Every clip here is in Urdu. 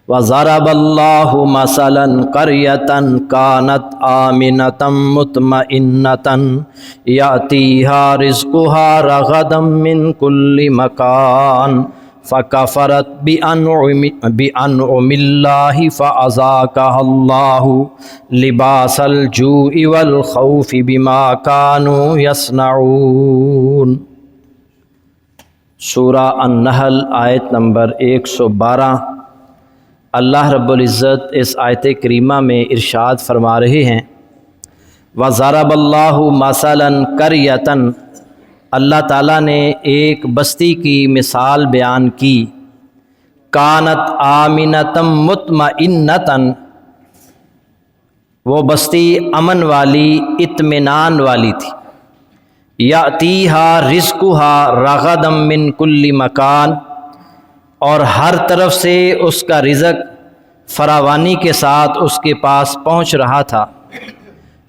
وَضَرَبَ اللَّهُ مَثَلًا قَرْيَةً كَانَتْ آمِنَةً مُطْمَئِنَّةً يَأْتِيهَا رِزْقُهَا رَغَدًا مِّن كُلِّ مَكَانٍ فَكَفَرَتْ بِأَنْعُمِ اللَّهِ فَأَذَاقَهَا اللَّهُ لِبَاسَ الْجُوعِ وَالْخَوْفِ بِمَا كَانُوا يَصْنَعُونَ۔ سورہ النحل آیت نمبر 112۔ اللہ رب العزت اس آیت کریمہ میں ارشاد فرما رہے ہیں وَضَرَبَ اللَّهُ مَثَلًا قَرْيَةً، اللہ تعالیٰ نے ایک بستی کی مثال بیان کی، کانت آمنۃ مطمئنۃ، وہ بستی امن والی، اطمینان والی تھی، یاتیہا رزقہا رغدا من کل مکان، اور ہر طرف سے اس کا رزق فراوانی کے ساتھ اس کے پاس پہنچ رہا تھا۔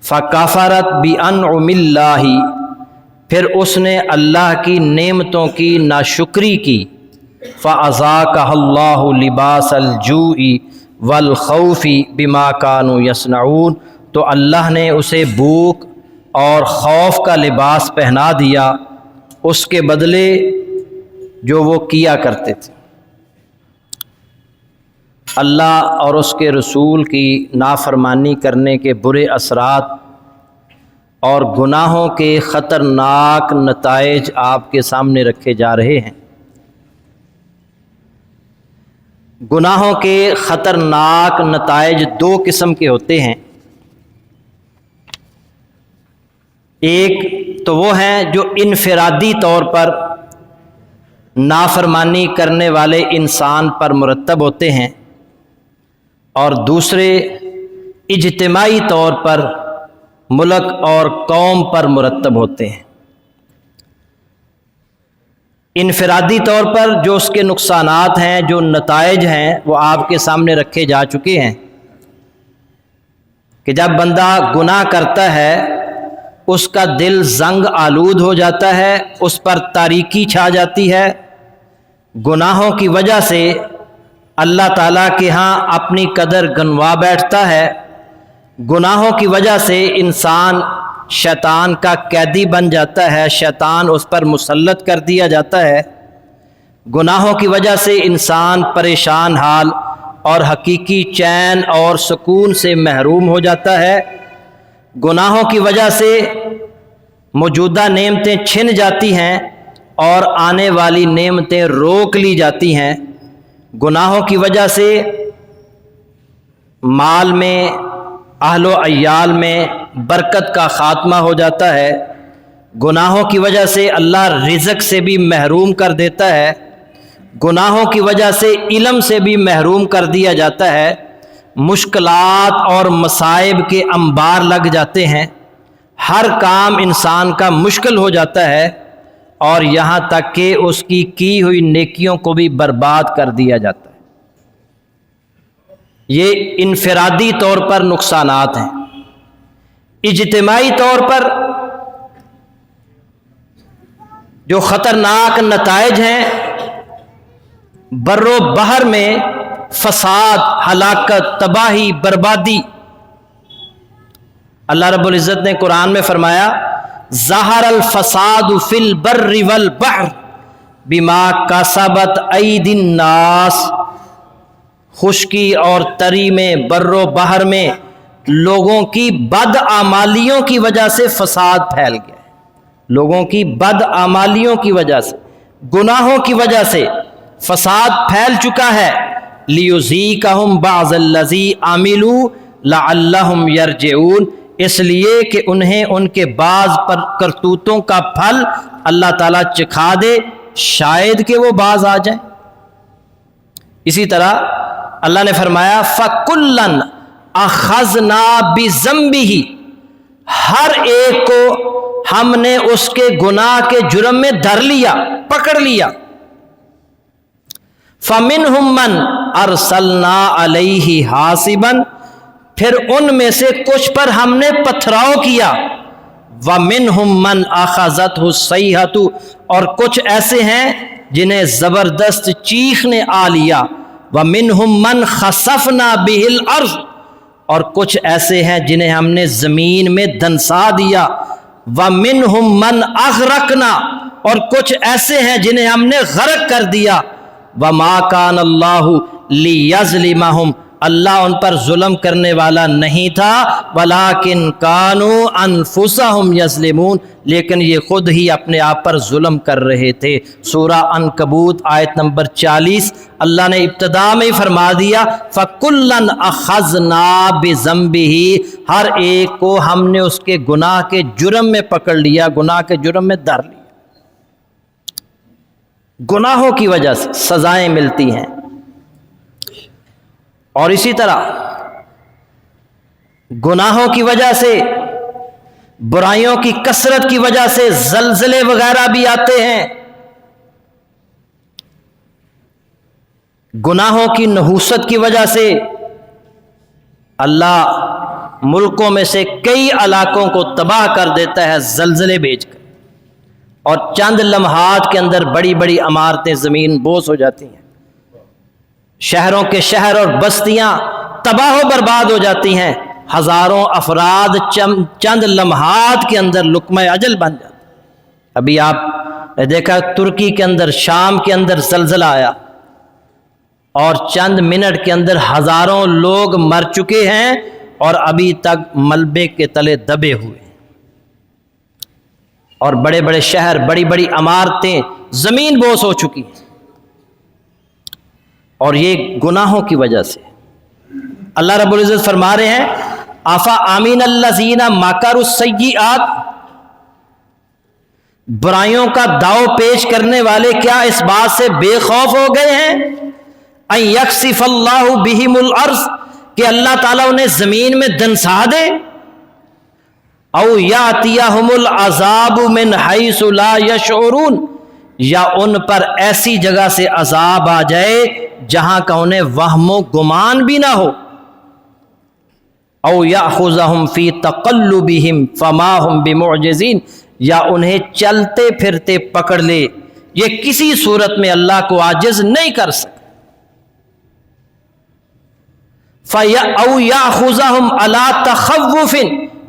فکفرت بانعم اللہ، پھر اس نے اللہ کی نعمتوں کی ناشکری کی۔ فاذاقها اللہ لباس الجوع والخوف بما كانوا يصنعون، تو اللہ نے اسے بھوک اور خوف کا لباس پہنا دیا اس کے بدلے جو وہ کیا کرتے تھے۔ اللہ اور اس کے رسول کی نافرمانی کرنے کے برے اثرات اور گناہوں کے خطرناک نتائج آپ کے سامنے رکھے جا رہے ہیں۔ گناہوں کے خطرناک نتائج دو قسم کے ہوتے ہیں، ایک تو وہ ہیں جو انفرادی طور پر نافرمانی کرنے والے انسان پر مرتب ہوتے ہیں، اور دوسرے اجتماعی طور پر ملک اور قوم پر مرتب ہوتے ہیں۔ انفرادی طور پر جو اس کے نقصانات ہیں، جو نتائج ہیں، وہ آپ کے سامنے رکھے جا چکے ہیں کہ جب بندہ گناہ کرتا ہے اس کا دل زنگ آلود ہو جاتا ہے، اس پر تاریکی چھا جاتی ہے، گناہوں کی وجہ سے اللہ تعالیٰ کے ہاں اپنی قدر گنوا بیٹھتا ہے، گناہوں کی وجہ سے انسان شیطان کا قیدی بن جاتا ہے، شیطان اس پر مسلط کر دیا جاتا ہے، گناہوں کی وجہ سے انسان پریشان حال اور حقیقی چین اور سکون سے محروم ہو جاتا ہے، گناہوں کی وجہ سے موجودہ نعمتیں چھن جاتی ہیں اور آنے والی نعمتیں روک لی جاتی ہیں، گناہوں کی وجہ سے مال میں، اہل و عیال میں برکت کا خاتمہ ہو جاتا ہے، گناہوں کی وجہ سے اللہ رزق سے بھی محروم کر دیتا ہے، گناہوں کی وجہ سے علم سے بھی محروم کر دیا جاتا ہے، مشکلات اور مصائب کے انبار لگ جاتے ہیں، ہر کام انسان کا مشکل ہو جاتا ہے، اور یہاں تک کہ اس کی ہوئی نیکیوں کو بھی برباد کر دیا جاتا ہے۔ یہ انفرادی طور پر نقصانات ہیں۔ اجتماعی طور پر جو خطرناک نتائج ہیں، بر و بحر میں فساد، ہلاکت، تباہی، بربادی۔ اللہ رب العزت نے قرآن میں فرمایا ظہر الفساد فی البر والبحر بما کسبت ایدی الناس، خشکی اور تری میں، بر و بحر میں لوگوں کی بدعمالیوں کی وجہ سے فساد پھیل گیا ہے، لوگوں کی بدعمالیوں کی وجہ سے، گناہوں کی وجہ سے فساد پھیل چکا ہے۔ لیذیقہم بعض الذی عملوا لعلہم یرجعون، اس لیے کہ انہیں ان کے بعض پر کرتوتوں کا پھل اللہ تعالیٰ چکھا دے، شاید کہ وہ باز آ جائیں۔ اسی طرح اللہ نے فرمایا فَكُلًّا أَخَذْنَا بِذَنبِهِ، ہر ایک کو ہم نے اس کے گناہ کے جرم میں دھر لیا، پکڑ لیا۔ فَمِنْهُمْ مَنْ أَرْسَلْنَا عَلَيْهِ حَاصِبًا، پھر ان میں سے کچھ پر ہم نے پتھراؤ کیا۔ وَمِنْهُمْ مَنْ أَخَذَتْهُ الصَّيْحَةُ، اور کچھ ایسے ہیں جنہیں زبردست چیخ نے آ لیا۔ وَمِنْهُمْ مَنْ خَسَفْنَا بِهِ الْأَرْضِ، اور کچھ ایسے ہیں جنہیں ہم نے زمین میں دنسا دیا، وَمِنْهُمْ مَنْ أَغْرَقْنَا، اور کچھ ایسے ہیں جنہیں ہم نے غرق کر دیا، وَمَا كَانَ اللَّهُ لِيَظْلِمَهُمْ، اللہ ان پر ظلم کرنے والا نہیں تھا، وَلَٰكِنْ كَانُوا أَنفُسَهُمْ يَظْلِمُونَ، لیکن یہ خود ہی اپنے آپ پر ظلم کر رہے تھے۔ سورہ عنکبوت آیت نمبر 40، اللہ نے ابتدا میں ہی فرما دیا فَكُلًّا أَخَذْنَا بِذَنبِهِ، ہر ایک کو ہم نے اس کے گناہ کے جرم میں پکڑ لیا، گناہ کے جرم میں دھر لیا۔ گناہوں کی وجہ سے سزائیں ملتی ہیں، اور اسی طرح گناہوں کی وجہ سے، برائیوں کی کثرت کی وجہ سے زلزلے وغیرہ بھی آتے ہیں، گناہوں کی نحوست کی وجہ سے اللہ ملکوں میں سے کئی علاقوں کو تباہ کر دیتا ہے زلزلے بھیج کر، اور چند لمحات کے اندر بڑی بڑی عمارتیں زمین بوس ہو جاتی ہیں، شہروں کے شہر اور بستیاں تباہ و برباد ہو جاتی ہیں، ہزاروں افراد چند لمحات کے اندر لقمہ اجل بن جاتے ہیں۔ ابھی آپ نے دیکھا ترکی کے اندر، شام کے اندر زلزلہ آیا، اور چند منٹ کے اندر ہزاروں لوگ مر چکے ہیں اور ابھی تک ملبے کے تلے دبے ہوئے ہیں، اور بڑے بڑے شہر، بڑی بڑی عمارتیں زمین بوس ہو چکی ہیں، اور یہ گناہوں کی وجہ سے۔ اللہ رب العزت فرما رہے ہیں آفا آمین الذین مکروا السیئات، برائیوں کا داؤ پیش کرنے والے کیا اس بات سے بے خوف ہو گئے ہیں ان یکسف اللہ بہم الارض، کہ اللہ تعالیٰ انہیں زمین میں دنسا دے، او یاتیہم العذاب من حیث لا یشعرون، یا ان پر ایسی جگہ سے عذاب آ جائے جہاں کا انہیں وہم و گمان بھی نہ ہو، او یاخذہم فی تقلبہم فما ہم بمعجزین، یا انہیں چلتے پھرتے پکڑ لے، یہ کسی صورت میں اللہ کو عاجز نہیں کر سکتے، او یاخذہم علی تخوف،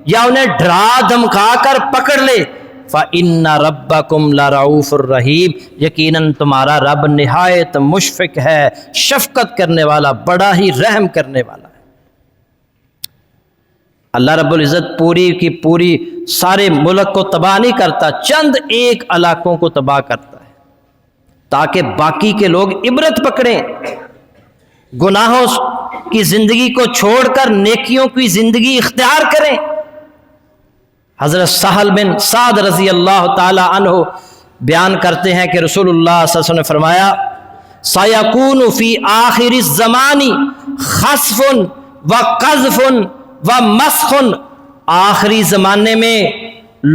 یا انہیں ڈرا دھمکا کر پکڑ لے، فَإِنَّ رَبَّكُمْ لَرَؤُوفٌ الرحیم، یقیناً تمہارا رب نہایت مشفق ہے، شفقت کرنے والا، بڑا ہی رحم کرنے والا ہے۔ اللہ رب العزت پوری کی پوری سارے ملک کو تباہ نہیں کرتا، چند ایک علاقوں کو تباہ کرتا ہے تاکہ باقی کے لوگ عبرت پکڑیں، گناہوں کی زندگی کو چھوڑ کر نیکیوں کی زندگی اختیار کریں۔ حضرت سہل بن سعد رضی اللہ تعالی عنہ بیان کرتے ہیں کہ رسول اللہ صلی اللہ علیہ وسلم نے فرمایا سَيَكُونُ فِي آخِرِ الزَّمَانِ خَسْفٌ وَقَذْفٌ وَمَسْخٌ، آخری زمانے میں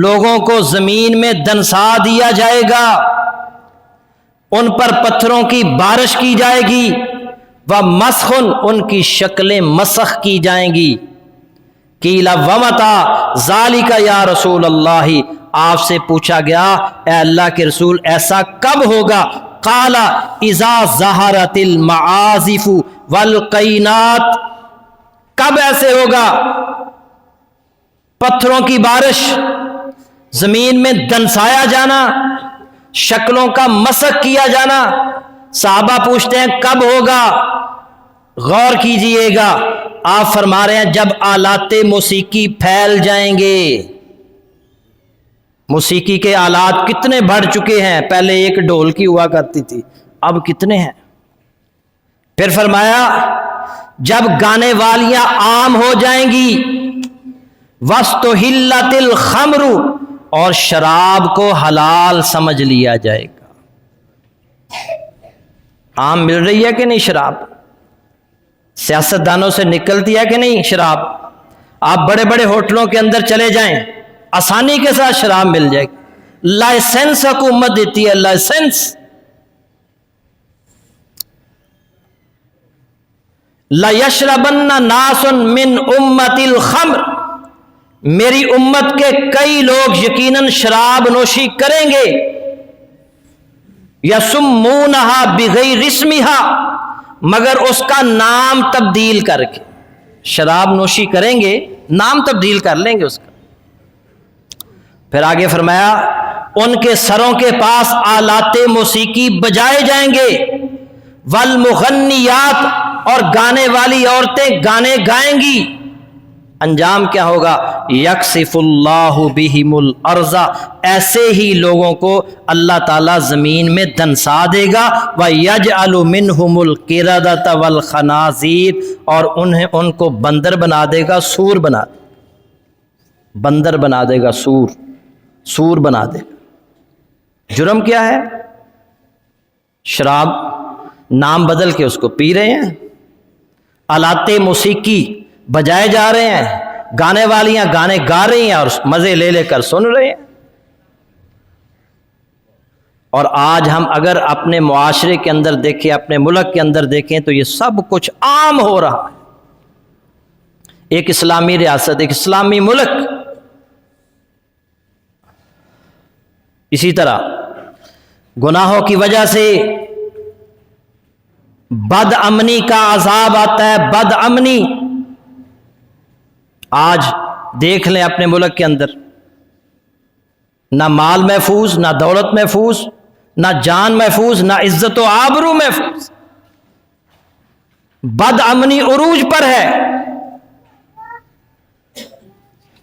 لوگوں کو زمین میں دنسا دیا جائے گا، ان پر پتھروں کی بارش کی جائے گی، وَمَسْخٌ، ان کی شکلیں مسخ کی جائیں گی۔ قیل وَمَتَى ذَلِكَ یا رسول اللہ، آپ سے پوچھا گیا اے اللہ کے رسول ایسا کب ہوگا؟ قال اذا ظہرت المعازف والقینات، کب ایسے ہوگا؟ پتھروں کی بارش، زمین میں دنسایا جانا، شکلوں کا مسخ کیا جانا۔ صحابہ پوچھتے ہیں کب ہوگا؟ غور کیجئے گا، آپ فرما رہے ہیں جب آلات موسیقی پھیل جائیں گے۔ موسیقی کے آلات کتنے بڑھ چکے ہیں، پہلے ایک ڈھول کی ہوا کرتی تھی، اب کتنے ہیں۔ پھر فرمایا جب گانے والیاں عام ہو جائیں گی، وَاسْتُحِلَّتِ الْخَمْرُ، اور شراب کو حلال سمجھ لیا جائے گا۔ عام مل رہی ہے کہ نہیں شراب؟ سیاستدانوں سے نکلتی ہے کہ نہیں شراب؟ آپ بڑے بڑے ہوٹلوں کے اندر چلے جائیں، آسانی کے ساتھ شراب مل جائے گی، لائسنس حکومت دیتی ہے، لائسنس۔ لَيَشْرَبَنَّ نَاسٌ مِّنْ أُمَّتِ الْخَمْرِ، میری امت کے کئی لوگ یقیناً شراب نوشی کریں گے۔ یسمونہا بغیر اسمہا، مگر اس کا نام تبدیل کر کے شراب نوشی کریں گے، نام تبدیل کر لیں گے اس کا۔ پھر آگے فرمایا ان کے سروں کے پاس آلات موسیقی بجائے جائیں گے، والمغنیات اور گانے والی عورتیں گانے گائیں گی۔ انجام کیا ہوگا؟ یکسف اللہ بہم الارض، ایسے ہی لوگوں کو اللہ تعالیٰ زمین میں دنسا دے گا، وَيَجْعَلُ مِنْهُمُ الْقِرَدَةَ وَالْخَنَازِيرَ، اور ان کو بندر بنا دے گا، سور بنا دے گا، بندر بنا دے گا، سور بنا دے گا۔ جرم کیا ہے؟ شراب نام بدل کے اس کو پی رہے ہیں، آلات موسیقی بجائے جا رہے ہیں، گانے والیاں گانے گا رہی ہیں اور مزے لے لے کر سن رہے ہیں۔ اور آج ہم اگر اپنے معاشرے کے اندر دیکھیں، اپنے ملک کے اندر دیکھیں تو یہ سب کچھ عام ہو رہا ہے۔ ایک اسلامی ریاست، ایک اسلامی ملک، اسی طرح گناہوں کی وجہ سے بد امنی کا عذاب آتا ہے، بد امنی۔ آج دیکھ لیں اپنے ملک کے اندر نہ مال محفوظ، نہ دولت محفوظ، نہ جان محفوظ، نہ عزت و آبرو محفوظ، بد امنی عروج پر ہے۔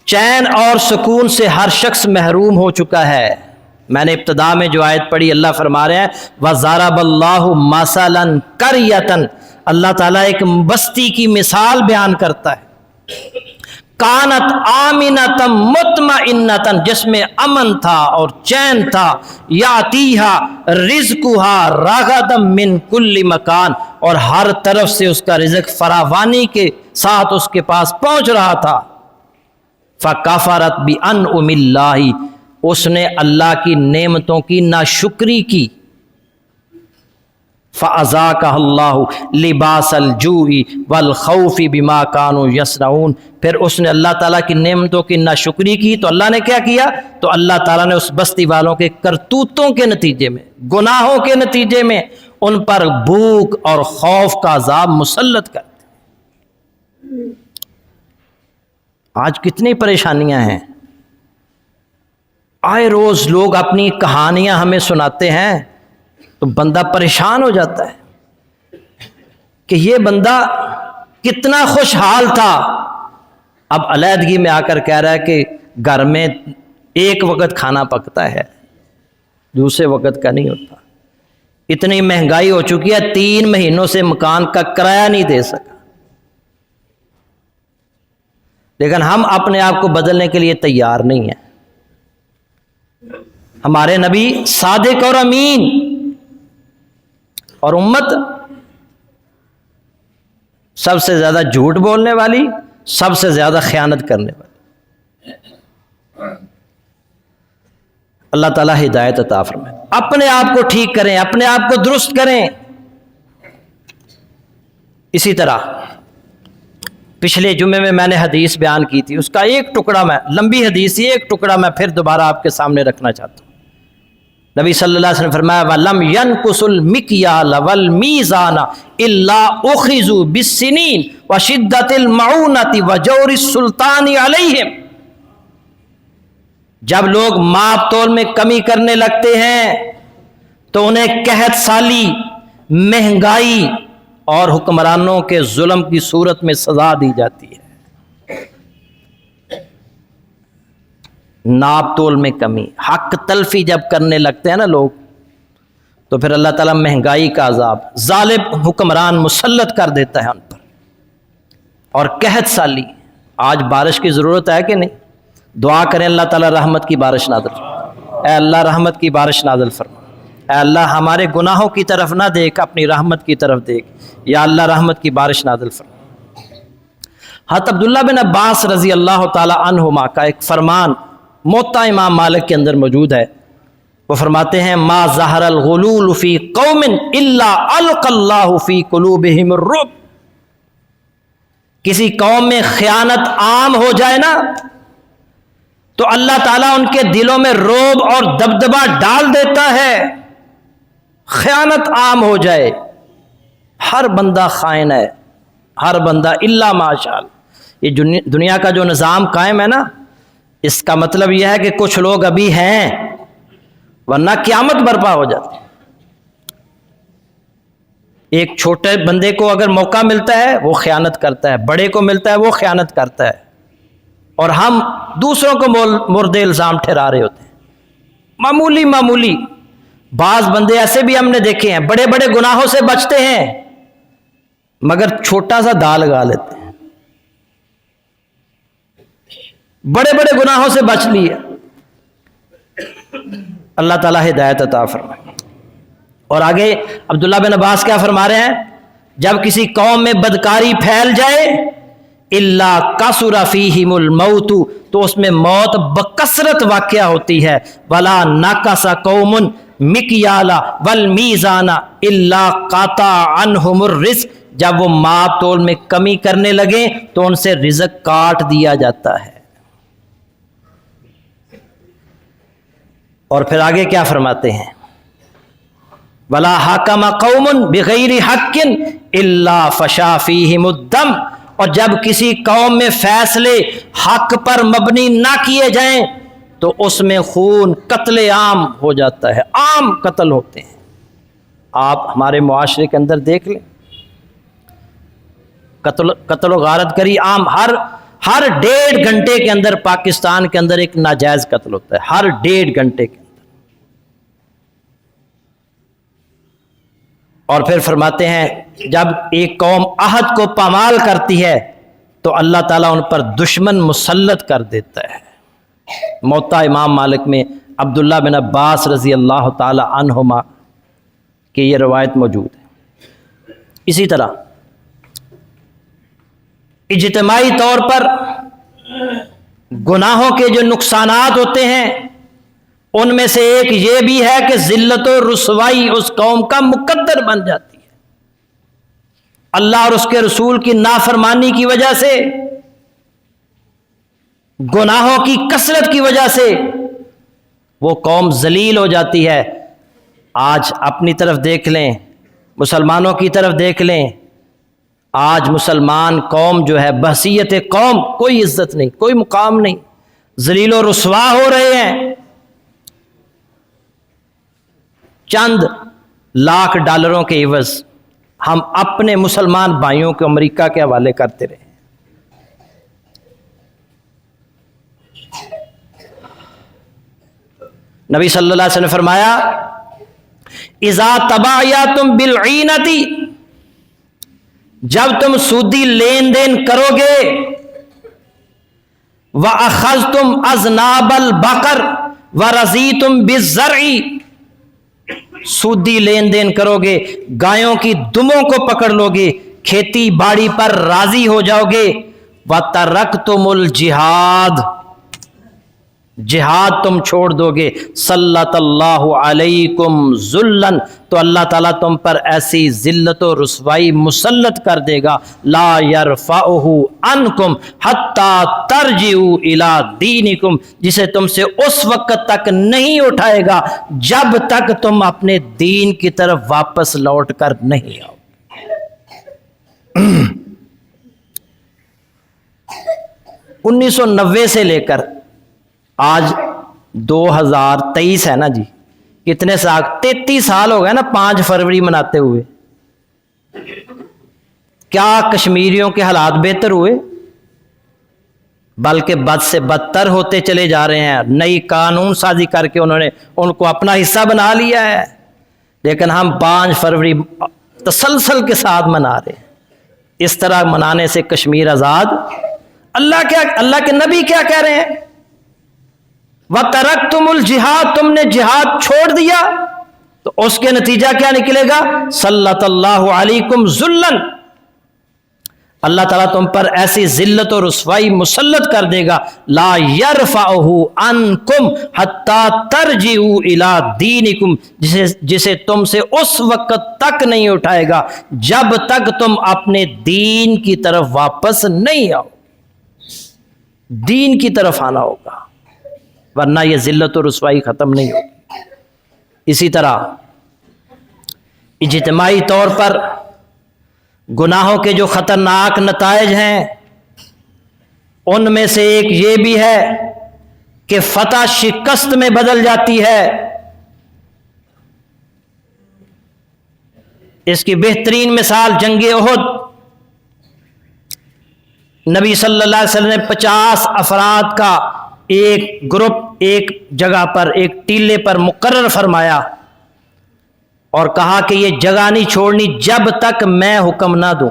چین اور سکون سے ہر شخص محروم ہو چکا ہے۔ میں نے ابتدا میں جو آیت پڑھی، اللہ فرما رہے ہیں وَضَرَبَ اللَّهُ مَثَلًا قَرْيَةً، اللہ تعالیٰ ایک بستی کی مثال بیان کرتا ہے، کانت آمنۃ مطمئنۃ، جس میں امن تھا اور چین تھا، یاتیہا رزقہا رغدا من کل مکان، اور ہر طرف سے اس کا رزق فراوانی کے ساتھ اس کے پاس پہنچ رہا تھا۔ فکفرت بانعم اللہ، اس نے اللہ کی نعمتوں کی ناشکری کی۔ فَأَذَاقَهَا اللَّهُ لِبَاسَ الْجُوعِ وَالْخَوْفِ بِمَا كَانُوا يَصْنَعُونَ، پھر اس نے اللہ تعالیٰ کی نعمتوں کی ناشکری کی تو اللہ نے کیا کیا؟ تو اللہ تعالیٰ نے اس بستی والوں کے کرتوتوں کے نتیجے میں، گناہوں کے نتیجے میں ان پر بھوک اور خوف کا عذاب مسلط کر دیا۔ آج کتنی پریشانیاں ہیں، آئے روز لوگ اپنی کہانیاں ہمیں سناتے ہیں تو بندہ پریشان ہو جاتا ہے کہ یہ بندہ کتنا خوشحال تھا، اب علیحدگی میں آ کر کہہ رہا ہے کہ گھر میں ایک وقت کھانا پکتا ہے، دوسرے وقت کا نہیں ہوتا۔ اتنی مہنگائی ہو چکی ہے، 3 مہینوں سے مکان کا کرایہ نہیں دے سکا، لیکن ہم اپنے آپ کو بدلنے کے لیے تیار نہیں ہیں۔ ہمارے نبی صادق اور امین، اور امت سب سے زیادہ جھوٹ بولنے والی، سب سے زیادہ خیانت کرنے والی۔ اللہ تعالیٰ ہدایت عطا فرمائے۔ اپنے آپ کو ٹھیک کریں، اپنے آپ کو درست کریں۔ اسی طرح پچھلے جمعے میں نے حدیث بیان کی تھی، اس کا ایک ٹکڑا، میں لمبی حدیث تھی، ایک ٹکڑا میں پھر دوبارہ آپ کے سامنے رکھنا چاہتا ہوں۔ نبی صلی اللہ علیہ وسلم نے فرمایا وَلَمْ يَنْقُصُ الْمِكْيَالَ وَالْمِيزَانَ إِلَّا أُخِذُوا بِالسِّنِينِ وَشِدَّةِ الْمَعُونَةِ وَجَوْرِ السُّلْطَانِ عَلَيْهِمْ، جب لوگ ماپ تول میں کمی کرنے لگتے ہیں تو انہیں قحط سالی، مہنگائی اور حکمرانوں کے ظلم کی صورت میں سزا دی جاتی ہے۔ ناپ تول میں کمی، حق تلفی جب کرنے لگتے ہیں نا لوگ، تو پھر اللہ تعالیٰ مہنگائی کا عذاب، ظالم حکمران مسلط کر دیتا ہے ان پر، اور قحط سالی۔ آج بارش کی ضرورت ہے کہ نہیں؟ دعا کریں اللہ تعالیٰ رحمت کی بارش نازل فرما۔ اے اللہ رحمت کی بارش نازل فرما، اے اللہ ہمارے گناہوں کی طرف نہ دیکھ، اپنی رحمت کی طرف دیکھ، یا اللہ رحمت کی بارش نازل فرما۔ حضرت عبداللہ بن عباس رضی اللہ تعالی عنہما کا ایک فرمان موطا امام مالک کے اندر موجود ہے، وہ فرماتے ہیں ما ظہر الغلول فی قوم الا القى اللہ فی قلوبہم الرعب، کسی قوم میں خیانت عام ہو جائے نا تو اللہ تعالیٰ ان کے دلوں میں رعب اور دبدبہ ڈال دیتا ہے۔ خیانت عام ہو جائے، ہر بندہ خائن ہے، ہر بندہ الا ماشاء اللہ۔ یہ دنیا کا جو نظام قائم ہے نا، اس کا مطلب یہ ہے کہ کچھ لوگ ابھی ہیں، ورنہ قیامت برپا ہو جاتی۔ ایک چھوٹے بندے کو اگر موقع ملتا ہے وہ خیانت کرتا ہے، بڑے کو ملتا ہے وہ خیانت کرتا ہے، اور ہم دوسروں کو مرد الزام ٹھہرا رہے ہوتے ہیں۔ معمولی بعض بندے ایسے بھی ہم نے دیکھے ہیں، بڑے بڑے گناہوں سے بچتے ہیں مگر چھوٹا سا داغ لگا لیتے ہیں، بڑے بڑے گناہوں سے بچ لیے۔ اللہ تعالیٰ ہدایت عطا فرمائے۔ اور آگے عبداللہ بن عباس کیا فرما رہے ہیں؟ جب کسی قوم میں بدکاری پھیل جائے الا کثر فیہم الموت، تو اس میں موت بکثرت واقعہ ہوتی ہے۔ ولا نقص قوم مکیالا والمیزان الا قطع عنہم الرزق، جب وہ ماپ تول میں کمی کرنے لگے تو ان سے رزق کاٹ دیا جاتا ہے۔ اور پھر آگے کیا فرماتے ہیں؟ ولا حکم قوم بغیر حق الا فشا فیہم الدم، اور جب کسی قوم میں فیصلے حق پر مبنی نہ کیے جائیں تو اس میں خون قتل عام ہو جاتا ہے، عام قتل ہوتے ہیں۔ آپ ہمارے معاشرے کے اندر دیکھ لیں، قتل و غارت گری عام، ہر 1.5 گھنٹے کے اندر پاکستان کے اندر ایک ناجائز قتل ہوتا ہے، ہر 1.5 گھنٹے کے اندر۔ اور پھر فرماتے ہیں جب ایک قوم عہد کو پامال کرتی ہے تو اللہ تعالیٰ ان پر دشمن مسلط کر دیتا ہے۔ موطا امام مالک میں عبداللہ بن عباس رضی اللہ تعالی عنہما کی یہ روایت موجود ہے۔ اسی طرح اجتماعی طور پر گناہوں کے جو نقصانات ہوتے ہیں ان میں سے ایک یہ بھی ہے کہ ذلت و رسوائی اس قوم کا مقدر بن جاتی ہے۔ اللہ اور اس کے رسول کی نافرمانی کی وجہ سے، گناہوں کی کثرت کی وجہ سے وہ قوم ذلیل ہو جاتی ہے۔ آج اپنی طرف دیکھ لیں، مسلمانوں کی طرف دیکھ لیں، آج مسلمان قوم جو ہے بحثیت قوم کوئی عزت نہیں، کوئی مقام نہیں، ذلیل و رسوا ہو رہے ہیں۔ چند لاکھ ڈالروں کے عوض ہم اپنے مسلمان بھائیوں کو امریکہ کے حوالے کرتے رہے۔ نبی صلی اللہ علیہ وسلم نے فرمایا اذا تبایعتم بالعینۃ، جب تم سودی لین دین کرو گے، وَأَخَذْتُمْ أَذْنَابَ الْبَقَرِ وَرَضِيتُمْ بِالزَّرْعِ، سودی لین دین کرو گے، گایوں کی دموں کو پکڑ لو گے، کھیتی باڑی پر راضی ہو جاؤ گے، وَتَرَكْتُمُ الْجِهَادَ، جہاد تم چھوڑ دو گے، سلط اللہ علیکم ذلًا، تو اللہ تعالیٰ تم پر ایسی ذلت و رسوائی مسلط کر دے گا، لا یرفعہ عنکم حتی ترجعوا الی دینکم، جسے تم سے اس وقت تک نہیں اٹھائے گا جب تک تم اپنے دین کی طرف واپس لوٹ کر نہیں آؤ۔ 1990 سے لے کر آج 2023 ہے نا جی، کتنے سال، 33 سال ہو گئے نا 5 فروری مناتے ہوئے۔ کیا کشمیریوں کے حالات بہتر ہوئے؟ بلکہ بد سے بدتر ہوتے چلے جا رہے ہیں۔ نئی قانون سازی کر کے انہوں نے ان کو اپنا حصہ بنا لیا ہے، لیکن ہم 5 فروری تسلسل کے ساتھ منا رہے ہیں۔ اس طرح منانے سے کشمیر آزاد؟ اللہ کے نبی کیا کہہ رہے ہیں؟ وَتَرَكْتُمُ الْجِهَادَ، تم نے جہاد چھوڑ دیا تو اس کے نتیجہ کیا نکلے گا؟ سلط اللہ علیکم ذلًا، اللہ تعالیٰ تم پر ایسی ذلت و رسوائی مسلط کر دے گا، لا یرفعہ عنکم حتی ترجعوا الی دینکم، جسے تم سے اس وقت تک نہیں اٹھائے گا جب تک تم اپنے دین کی طرف واپس نہیں آؤ۔ دین کی طرف آنا ہوگا، ورنہ یہ ذلت و رسوائی ختم نہیں ہوگی۔ اسی طرح اجتماعی طور پر گناہوں کے جو خطرناک نتائج ہیں ان میں سے ایک یہ بھی ہے کہ فتح شکست میں بدل جاتی ہے۔ اس کی بہترین مثال جنگ احد، نبی صلی اللہ علیہ وسلم نے 50 افراد کا ایک گروپ ایک جگہ پر ایک ٹیلے پر مقرر فرمایا اور کہا کہ یہ جگہ نہیں چھوڑنی جب تک میں حکم نہ دوں،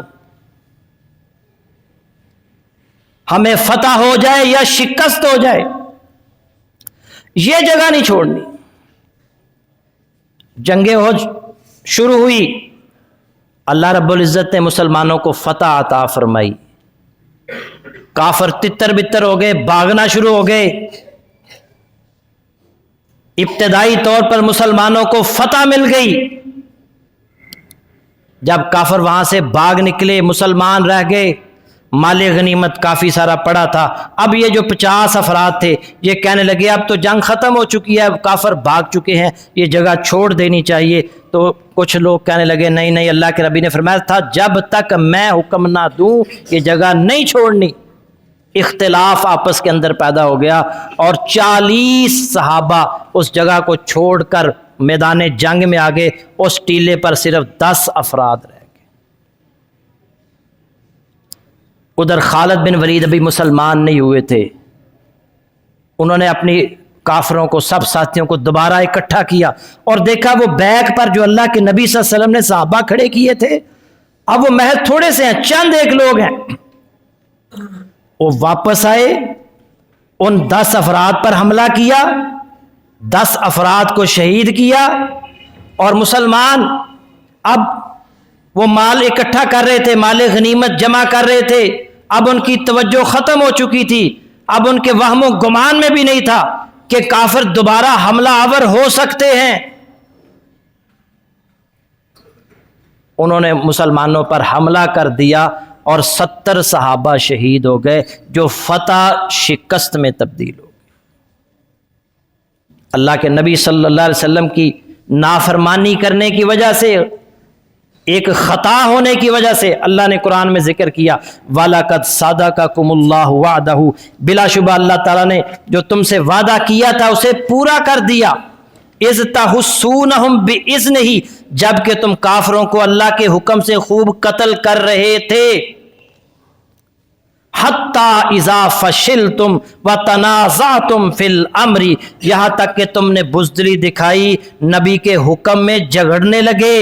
ہمیں فتح ہو جائے یا شکست ہو جائے، یہ جگہ نہیں چھوڑنی۔ جنگ احد شروع ہوئی، اللہ رب العزت نے مسلمانوں کو فتح عطا فرمائی، کافر تتر بتر ہو گئے، بھاگنا شروع ہو گئے۔ ابتدائی طور پر مسلمانوں کو فتح مل گئی، جب کافر وہاں سے بھاگ نکلے مسلمان رہ گئے، مال غنیمت کافی سارا پڑا تھا۔ اب یہ جو 50 افراد تھے یہ کہنے لگے اب تو جنگ ختم ہو چکی ہے، اب کافر بھاگ چکے ہیں، یہ جگہ چھوڑ دینی چاہیے۔ تو کچھ لوگ کہنے لگے نہیں نہیں، اللہ کے نبی نے فرمایا تھا جب تک میں حکم نہ دوں یہ جگہ نہیں چھوڑنی۔ اختلاف آپس کے اندر پیدا ہو گیا اور 40 صحابہ اس جگہ کو چھوڑ کر میدان جنگ میں آگے، اس ٹیلے پر صرف 10 افراد رہ گئے۔ ادھر خالد بن ولید ابھی مسلمان نہیں ہوئے تھے، انہوں نے اپنی کافروں کو سب ساتھیوں کو دوبارہ اکٹھا کیا اور دیکھا وہ بیک پر جو اللہ کے نبی صلی اللہ علیہ وسلم نے صحابہ کھڑے کیے تھے اب وہ محض تھوڑے سے ہیں، چند ایک لوگ ہیں۔ وہ واپس آئے، ان 10 افراد پر حملہ کیا، 10 افراد کو شہید کیا، اور مسلمان اب وہ مال اکٹھا کر رہے تھے، مال غنیمت جمع کر رہے تھے، اب ان کی توجہ ختم ہو چکی تھی، اب ان کے وہم و گمان میں بھی نہیں تھا کہ کافر دوبارہ حملہ آور ہو سکتے ہیں۔ انہوں نے مسلمانوں پر حملہ کر دیا اور 70 صحابہ شہید ہو گئے، جو فتح شکست میں تبدیل ہو گئی۔ اللہ کے نبی صلی اللہ علیہ وسلم کی نافرمانی کرنے کی وجہ سے، ایک خطا ہونے کی وجہ سے اللہ نے قرآن میں ذکر کیا وَلَقَدْ صَدَقَكُمُ اللَّهُ وَعْدَهُ، بلا شبہ اللہ تعالیٰ نے جو تم سے وعدہ کیا تھا اسے پورا کر دیا۔ اِذْ تَحُسُّونَهُمْ بِإِذْنِهِ، جب کہ تم کافروں کو اللہ کے حکم سے خوب قتل کر رہے تھے۔ حَتَّى إِذَا فَشِلْتُمْ وَتَنَازَعْتُمْ فِي الْأَمْرِ، یہاں تک کہ تم نے بزدلی دکھائی، نبی کے حکم میں جھگڑنے لگے۔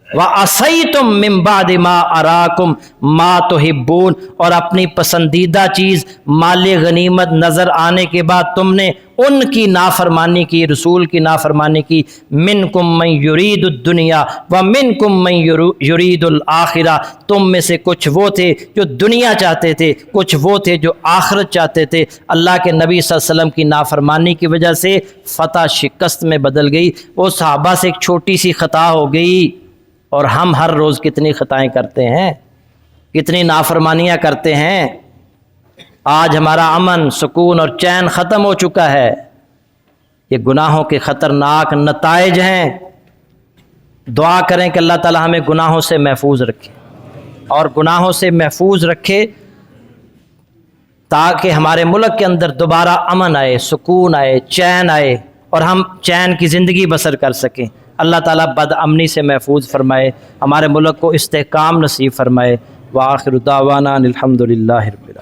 وَعَصَيْتُمْ مِنْ بَعْدِ مَا أَرَاكُمْ مَا تُحِبُّونَ، اور اپنی پسندیدہ چیز مال غنیمت نظر آنے کے بعد تم نے ان کی نافرمانی کی، رسول کی نافرمانی کی۔ مِنْكُمْ مَنْ يُرِيدُ الدُّنْيَا وَمِنْكُمْ مَنْ يُرِيدُ الْآخِرَةَ، تم میں سے کچھ وہ تھے جو دنیا چاہتے تھے، کچھ وہ تھے جو آخرت چاہتے تھے۔ اللہ کے نبی صلی اللہ علیہ وسلم کی نافرمانی کی وجہ سے فتح شکست میں بدل گئی۔ وہ صحابہ سے ایک چھوٹی سی خطا ہو گئی، اور ہم ہر روز کتنی خطائیں کرتے ہیں، کتنی نافرمانیاں کرتے ہیں۔ آج ہمارا امن، سکون اور چین ختم ہو چکا ہے۔ یہ گناہوں کے خطرناک نتائج ہیں۔ دعا کریں کہ اللہ تعالی ہمیں گناہوں سے محفوظ رکھے، اور گناہوں سے محفوظ رکھے تاکہ ہمارے ملک کے اندر دوبارہ امن آئے، سکون آئے، چین آئے، اور ہم چین کی زندگی بسر کر سکیں۔ اللہ تعالیٰ بد امنی سے محفوظ فرمائے، ہمارے ملک کو استحکام نصیب فرمائے۔ وآخر دعوانا الحمد للہ رب العالمین۔